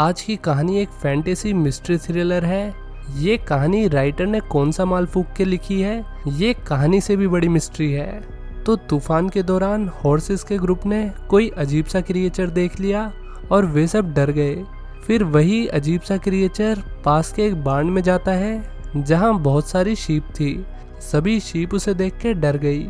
आज की कहानी एक फैंटेसी मिस्ट्री थ्रिलर है। ये कहानी राइटर ने कौन सा माल फूंक के लिखी है, ये कहानी से भी बड़ी मिस्ट्री है। तो तूफान के दौरान हॉर्सेस के ग्रुप ने कोई अजीब सा क्रिएचर देख लिया और वे सब डर गए। फिर वही अजीब सा क्रिएचर पास के एक बार्न में जाता है जहाँ बहुत सारी शीप थी। सभी शीप उसे देख के डर गई।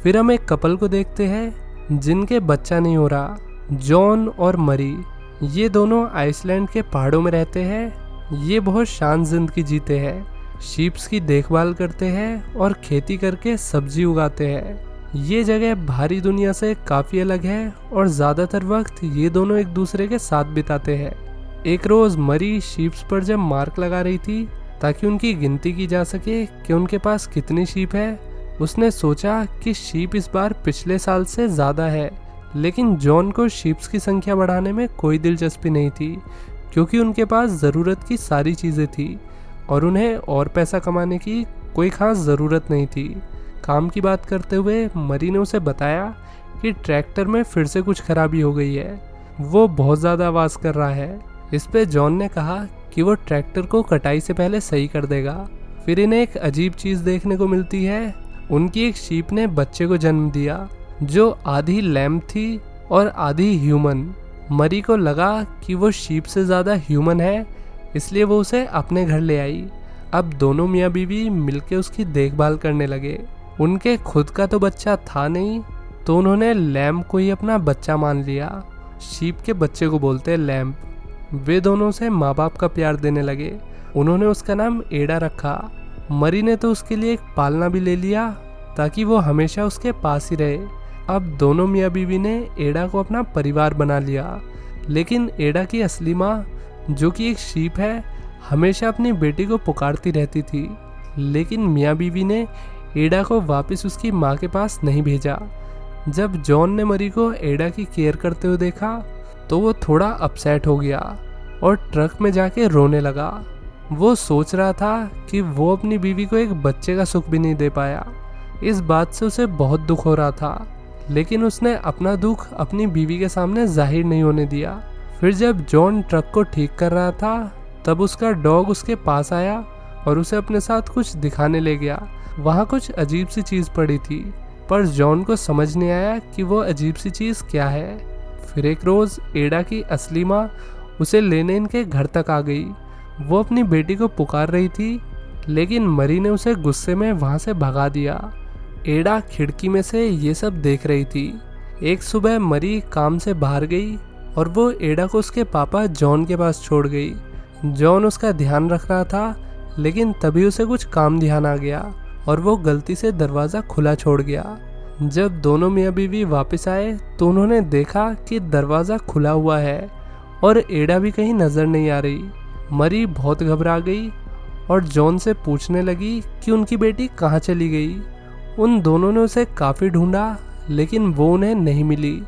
फिर हम एक कपल को देखते हैं जिनके बच्चा नहीं हो रहा, जॉन और मरी। ये दोनों आइसलैंड के पहाड़ों में रहते हैं। ये बहुत शांत जिंदगी जीते हैं, शीप्स की देखभाल करते हैं और खेती करके सब्जी उगाते हैं। ये जगह बाहरी दुनिया से काफ़ी अलग है और ज़्यादातर वक्त ये दोनों एक दूसरे के साथ बिताते हैं। एक रोज़ मरी शीप्स पर जब मार्क लगा रही थी ताकि उनकी गिनती की जा सके कि उनके पास कितनी शीप है, उसने सोचा कि शीप इस बार पिछले साल से ज़्यादा है। लेकिन जॉन को शीप्स की संख्या बढ़ाने में कोई दिलचस्पी नहीं थी क्योंकि उनके पास ज़रूरत की सारी चीज़ें थी और उन्हें और पैसा कमाने की कोई ख़ास ज़रूरत नहीं थी। काम की बात करते हुए मरी ने उसे बताया कि ट्रैक्टर में फिर से कुछ खराबी हो गई है, वो बहुत ज़्यादा आवाज़ कर रहा है। इस पे जॉन ने कहा कि वो ट्रैक्टर को कटाई से पहले सही कर देगा। फिर इन्हें एक अजीब चीज़ देखने को मिलती है। उनकी एक शीप ने बच्चे को जन्म दिया जो आधी लैम्प थी और आधी ह्यूमन। मरी को लगा कि वो शीप से ज़्यादा ह्यूमन है, इसलिए वो उसे अपने घर ले आई। अब दोनों मियाँ बीवी मिलके उसकी देखभाल करने लगे। उनके खुद का तो बच्चा था नहीं, तो उन्होंने लैम्प को ही अपना बच्चा मान लिया। शीप के बच्चे को बोलते हैं लैम्प। वे दोनों से माँ बाप का प्यार देने लगे। उन्होंने उसका नाम एडा रखा। मरी ने तो उसके लिए एक पालना भी ले लिया ताकि वो हमेशा उसके पास ही रहे। अब दोनों मियाँ बीवी ने एडा को अपना परिवार बना लिया। लेकिन एडा की असली माँ, जो कि एक शीप है, हमेशा अपनी बेटी को पुकारती रहती थी। लेकिन मियाँ बीवी ने एडा को वापस उसकी माँ के पास नहीं भेजा। जब जॉन ने मरी को एडा की केयर करते हुए देखा तो वो थोड़ा अपसेट हो गया और ट्रक में जाके रोने लगा। वो सोच रहा था कि वो अपनी बीवी को एक बच्चे का सुख भी नहीं दे पाया। इस बात से उसे बहुत दुख हो रहा था, लेकिन उसने अपना दुख अपनी बीवी के सामने जाहिर नहीं होने दिया। फिर जब जॉन ट्रक को ठीक कर रहा था तब उसका डॉग उसके पास आया और उसे अपने साथ कुछ दिखाने ले गया। वहाँ कुछ अजीब सी चीज़ पड़ी थी, पर जॉन को समझ नहीं आया कि वो अजीब सी चीज़ क्या है। फिर एक रोज़ एडा की असली माँ उसे लेने इनके घर तक आ गई। वो अपनी बेटी को पुकार रही थी, लेकिन मरी ने उसे गुस्से में वहाँ से भगा दिया। एडा खिड़की में से ये सब देख रही थी। एक सुबह मरी काम से बाहर गई और वो एडा को उसके पापा जॉन के पास छोड़ गई। जॉन उसका ध्यान रख रहा था, लेकिन तभी उसे कुछ काम ध्यान आ गया और वो गलती से दरवाज़ा खुला छोड़ गया। जब दोनों मियाँ बीवी वापस आए तो उन्होंने देखा कि दरवाज़ा खुला हुआ है और एडा भी कहीं नज़र नहीं आ रही। मरी बहुत घबरा गई और जॉन से पूछने लगी कि उनकी बेटी कहाँ चली गई। उन दोनों ने उसे काफ़ी ढूंढा, लेकिन वो उन्हें नहीं मिली।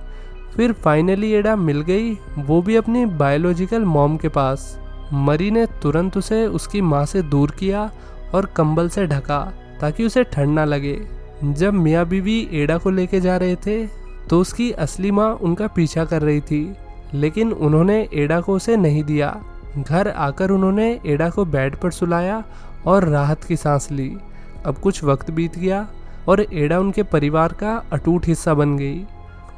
फिर फाइनली एडा मिल गई, वो भी अपनी बायोलॉजिकल मॉम के पास। मरी ने तुरंत उसे उसकी माँ से दूर किया और कंबल से ढका ताकि उसे ठंड ना लगे। जब मियाँ बीवी एडा को लेके जा रहे थे तो उसकी असली माँ उनका पीछा कर रही थी, लेकिन उन्होंने एडा को उसे नहीं दिया। घर आकर उन्होंने एडा को बेड पर सुलाया और राहत की सांस ली। अब कुछ वक्त बीत गया और एडा उनके परिवार का अटूट हिस्सा बन गई।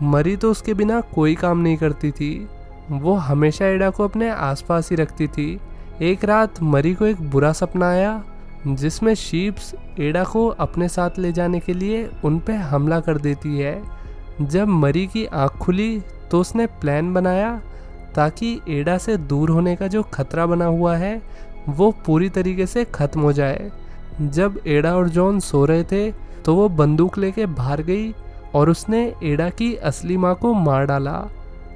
मरी तो उसके बिना कोई काम नहीं करती थी। वो हमेशा एडा को अपने आसपास ही रखती थी। एक रात मरी को एक बुरा सपना आया जिसमें शीप्स एडा को अपने साथ ले जाने के लिए उन पे हमला कर देती है। जब मरी की आँख खुली तो उसने प्लान बनाया ताकि एडा से दूर होने का जो खतरा बना हुआ है वो पूरी तरीके से ख़त्म हो जाए। जब एडा और जॉन सो रहे थे तो वो बंदूक लेके बाहर गई और उसने एडा की असली माँ को मार डाला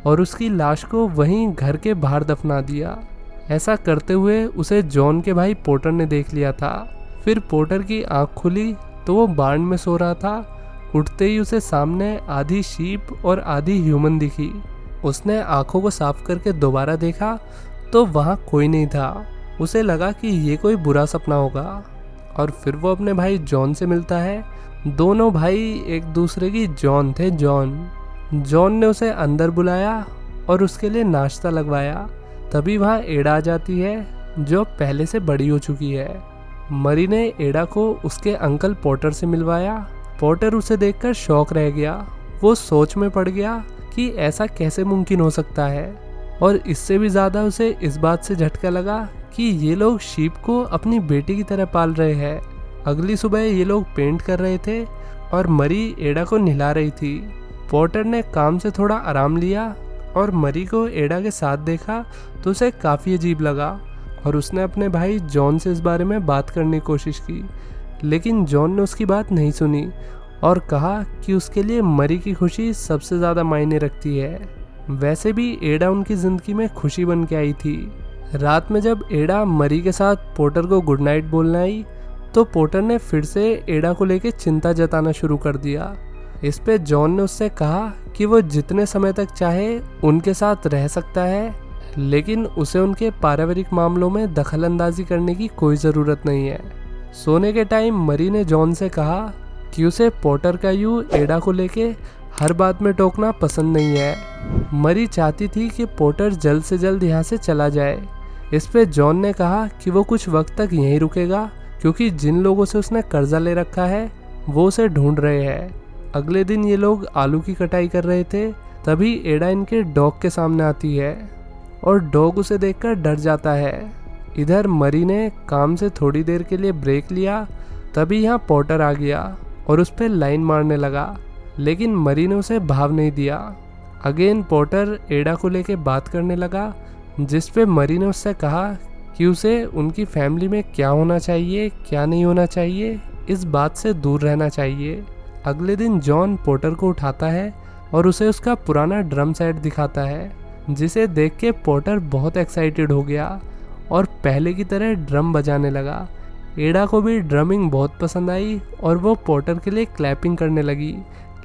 और उसकी लाश को वहीं घर के बाहर दफना दिया। ऐसा करते हुए उसे जॉन के भाई पोर्टर ने देख लिया था। फिर पोर्टर की आँख खुली तो वो बार्न में सो रहा था। उठते ही उसे सामने आधी शीप और आधी ह्यूमन दिखी। उसने आँखों को साफ करके दोबारा देखा तो वहाँ कोई नहीं था। उसे लगा कि ये कोई बुरा सपना होगा और फिर वो अपने भाई जॉन से मिलता है। दोनों भाई एक दूसरे की जॉन थे। जॉन ने उसे अंदर बुलाया और उसके लिए नाश्ता लगवाया तभी वहाँ एडा आ जाती है जो पहले से बड़ी हो चुकी है। मरी ने एडा को उसके अंकल पॉटर से मिलवाया। पॉटर उसे देखकर शॉक रह गया। वो सोच में पड़ गया कि ऐसा कैसे मुमकिन हो सकता है, और इससे भी ज़्यादा उसे इस बात से झटका लगा कि ये लोग शीप को अपनी बेटी की तरह पाल रहे हैं। अगली सुबह ये लोग पेंट कर रहे थे और मरी एडा को नहला रही थी। पॉटर ने काम से थोड़ा आराम लिया और मरी को एडा के साथ देखा तो उसे काफ़ी अजीब लगा, और उसने अपने भाई जॉन से इस बारे में बात करने की कोशिश की, लेकिन जॉन ने उसकी बात नहीं सुनी और कहा कि उसके लिए मरी की खुशी सबसे ज़्यादा मायने रखती है। वैसे भी एडा उनकी ज़िंदगी में खुशी बन के आई थी। रात में जब एडा मरी के साथ पॉटर को गुड नाइट बोलने आई तो पॉटर ने फिर से एडा को लेकर चिंता जताना शुरू कर दिया। इस पे जॉन ने उससे कहा कि वो जितने समय तक चाहे उनके साथ रह सकता है, लेकिन उसे उनके पारिवारिक मामलों में दखलंदाजी करने की कोई ज़रूरत नहीं है। सोने के टाइम मरी ने जॉन से कहा कि उसे पॉटर का यूं एडा को लेके हर बात में टोकना पसंद नहीं है। मरी चाहती थी कि पॉटर जल्द से जल्द यहाँ से चला जाए। इस पे जॉन ने कहा कि वो कुछ वक्त तक यहीं रुकेगा, क्योंकि जिन लोगों से उसने कर्जा ले रखा है वो उसे ढूंढ रहे हैं। अगले दिन ये लोग आलू की कटाई कर रहे थे, तभी एडा इनके डॉग के सामने आती है और डॉग उसे देखकर डर जाता है। इधर मरी ने काम से थोड़ी देर के लिए ब्रेक लिया, तभी यहाँ पॉटर आ गया और उस पर लाइन मारने लगा, लेकिन मरी ने उसे भाव नहीं दिया। अगेन पॉटर एडा को लेके बात करने लगा, जिस पे मरी ने उससे कहा कि उसे उनकी फैमिली में क्या होना चाहिए क्या नहीं होना चाहिए, इस बात से दूर रहना चाहिए। अगले दिन जॉन पॉटर को उठाता है और उसे उसका पुराना ड्रम सेट दिखाता है, जिसे देख के पॉटर बहुत एक्साइटेड हो गया और पहले की तरह ड्रम बजाने लगा। एडा को भी ड्रमिंग बहुत पसंद आई और वो पॉटर के लिए क्लैपिंग करने लगी,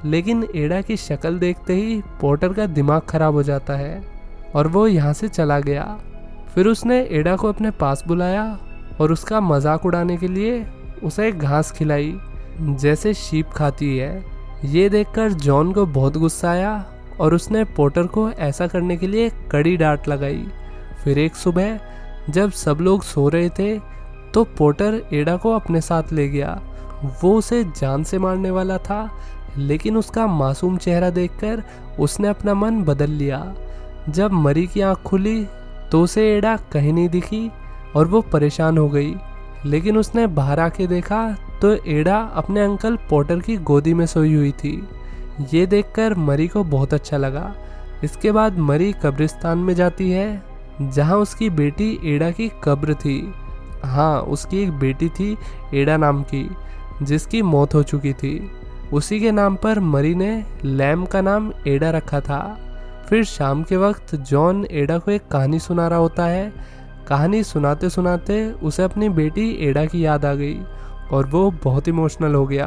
लेकिन एडा की शक्ल देखते ही पॉटर का दिमाग खराब हो जाता है और वो यहाँ से चला गया। फिर उसने एडा को अपने पास बुलाया और उसका मजाक उड़ाने के लिए उसे घास खिलाई जैसे शीप खाती है। ये देखकर जॉन को बहुत गुस्सा आया और उसने पॉटर को ऐसा करने के लिए कड़ी डांट लगाई। फिर एक सुबह जब सब लोग सो रहे थे तो पॉटर एडा को अपने साथ ले गया। वो उसे जान से मारने वाला था, लेकिन उसका मासूम चेहरा देखकर उसने अपना मन बदल लिया। जब मरी की आंख खुली तो उसे एडा कहीं नहीं दिखी और वो परेशान हो गई, लेकिन उसने बाहर आके देखा तो एडा अपने अंकल पॉटर की गोदी में सोई हुई थी। ये देखकर मरी को बहुत अच्छा लगा। इसके बाद मरी कब्रिस्तान में जाती है जहाँ उसकी बेटी एडा की कब्र थी। हाँ, उसकी एक बेटी थी एडा नाम की, जिसकी मौत हो चुकी थी। उसी के नाम पर मरी ने लैम का नाम एडा रखा था। फिर शाम के वक्त जॉन एडा को एक कहानी सुना रहा होता है। कहानी सुनाते सुनाते उसे अपनी बेटी एडा की याद आ गई और वो बहुत इमोशनल हो गया।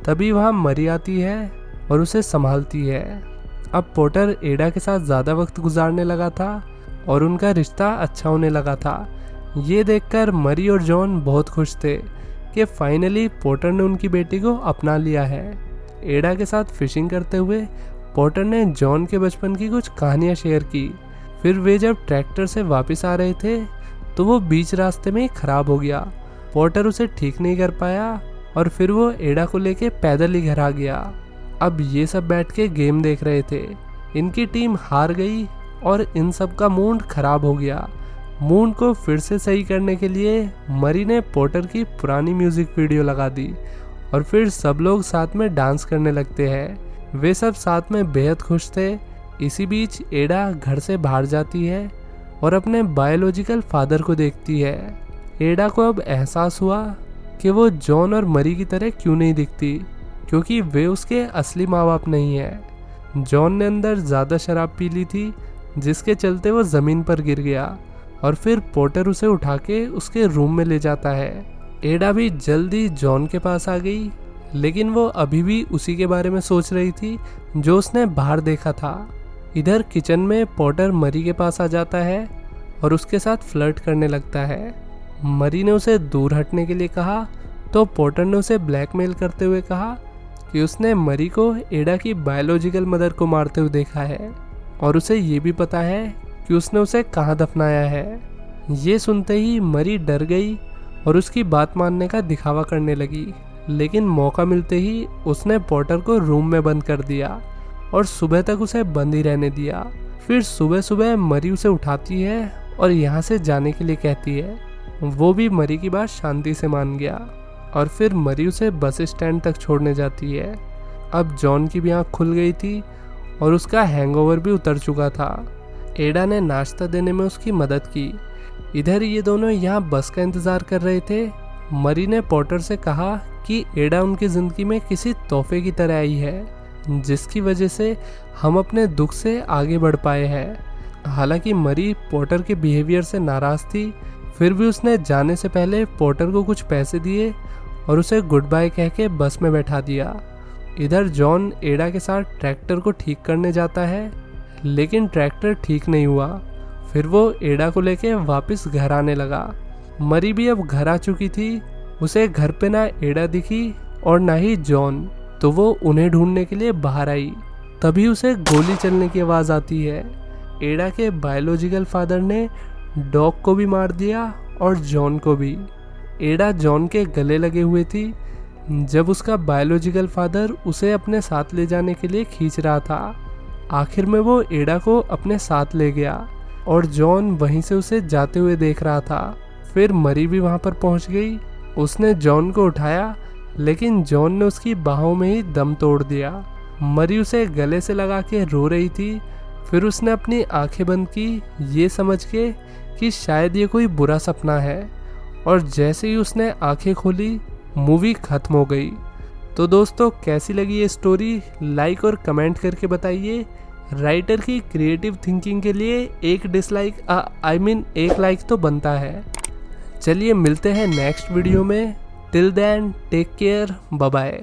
तभी वहाँ मरी आती है और उसे संभालती है। अब पॉटर एडा के साथ ज़्यादा वक्त गुजारने लगा था और उनका रिश्ता अच्छा होने लगा था। ये देखकर मरी और जॉन बहुत खुश थे कि फाइनली पॉटर ने उनकी बेटी को अपना लिया है। एडा के साथ फिशिंग करते हुए पॉटर ने जॉन के बचपन की कुछ कहानियाँ शेयर की। फिर वे जब ट्रैक्टर से वापस आ रहे थे तो वो बीच रास्ते में ही खराब हो गया। पॉटर उसे ठीक नहीं कर पाया और फिर वो एडा को लेके पैदल ही घर आ गया। अब ये सब बैठ के गेम देख रहे थे। इनकी टीम हार गई और इन सब का मूड खराब हो गया। मूड को फिर से सही करने के लिए मरी ने पॉटर की पुरानी म्यूजिक वीडियो लगा दी और फिर सब लोग साथ में डांस करने लगते हैं। वे सब साथ में बेहद खुश थे। इसी बीच एडा घर से बाहर जाती है और अपने बायोलॉजिकल फादर को देखती है। एडा को अब एहसास हुआ कि वो जॉन और मरी की तरह क्यों नहीं दिखती, क्योंकि वे उसके असली माँ बाप नहीं है। जॉन ने अंदर ज़्यादा शराब पी ली थी, जिसके चलते वो ज़मीन पर गिर गया और फिर पॉटर उसे उठा के उसके रूम में ले जाता है। एडा भी जल्दी जॉन के पास आ गई, लेकिन वो अभी भी उसी के बारे में सोच रही थी जो उसने बाहर देखा था। इधर किचन में पॉटर मरी के पास आ जाता है और उसके साथ फ्लर्ट करने लगता है। मरी ने उसे दूर हटने के लिए कहा तो पॉटर ने उसे ब्लैकमेल करते हुए कहा कि उसने मरी को एडा की बायोलॉजिकल मदर को मारते हुए देखा है और उसे ये भी पता है कि उसने उसे कहाँ दफनाया है। ये सुनते ही मरी डर गई और उसकी बात मानने का दिखावा करने लगी, लेकिन मौका मिलते ही उसने पॉटर को रूम में बंद कर दिया और सुबह तक उसे बंद ही रहने दिया। फिर सुबह सुबह मरी उसे उठाती है और यहाँ से जाने के लिए कहती है। वो भी मरी की बात शांति से मान गया और फिर मरी उसे बस स्टैंड तक छोड़ने जाती है। अब जॉन की भी आँख खुल गई थी और उसका हैंगओवर भी उतर चुका था। एडा ने नाश्ता देने में उसकी मदद की। इधर ये दोनों यहाँ बस का इंतज़ार कर रहे थे। मरी ने पॉटर से कहा कि एडा उनकी ज़िंदगी में किसी तोहफे की तरह आई है, जिसकी वजह से हम अपने दुख से आगे बढ़ पाए हैं। हालांकि मरी पॉटर के बिहेवियर से नाराज़ थी, फिर भी उसने जाने से पहले पॉटर को कुछ पैसे दिए और उसे गुड बाय कह के बस में बैठा दिया। इधर जॉन एडा के साथ ट्रैक्टर को ठीक करने जाता है, लेकिन ट्रैक्टर ठीक नहीं हुआ। फिर वो एडा को लेके वापस घर आने लगा। मरी भी अब घर आ चुकी थी। उसे घर पे ना एडा दिखी और ना ही जॉन, तो वो उन्हें ढूंढने के लिए बाहर आई। तभी उसे गोली चलने की आवाज़ आती है। एडा के बायोलॉजिकल फादर ने डॉग को भी मार दिया और जॉन को भी। एडा जॉन के गले लगे हुए थी जब उसका बायोलॉजिकल फादर उसे अपने साथ ले जाने के लिए खींच रहा था। आखिर में वो एडा को अपने साथ ले गया और जॉन वहीं से उसे जाते हुए देख रहा था। फिर मरी भी वहाँ पर पहुँच गई। उसने जॉन को उठाया, लेकिन जॉन ने उसकी बाहों में ही दम तोड़ दिया। मरी उसे गले से लगा के रो रही थी। फिर उसने अपनी आंखें बंद की, ये समझ के कि शायद ये कोई बुरा सपना है, और जैसे ही उसने आंखें खोली मूवी खत्म हो गई। तो दोस्तों, कैसी लगी ये स्टोरी लाइक और कमेंट करके बताइए। राइटर की क्रिएटिव थिंकिंग के लिए एक डिसलाइक एक लाइक तो बनता है। चलिए मिलते हैं नेक्स्ट वीडियो में। Till then take care, bye bye.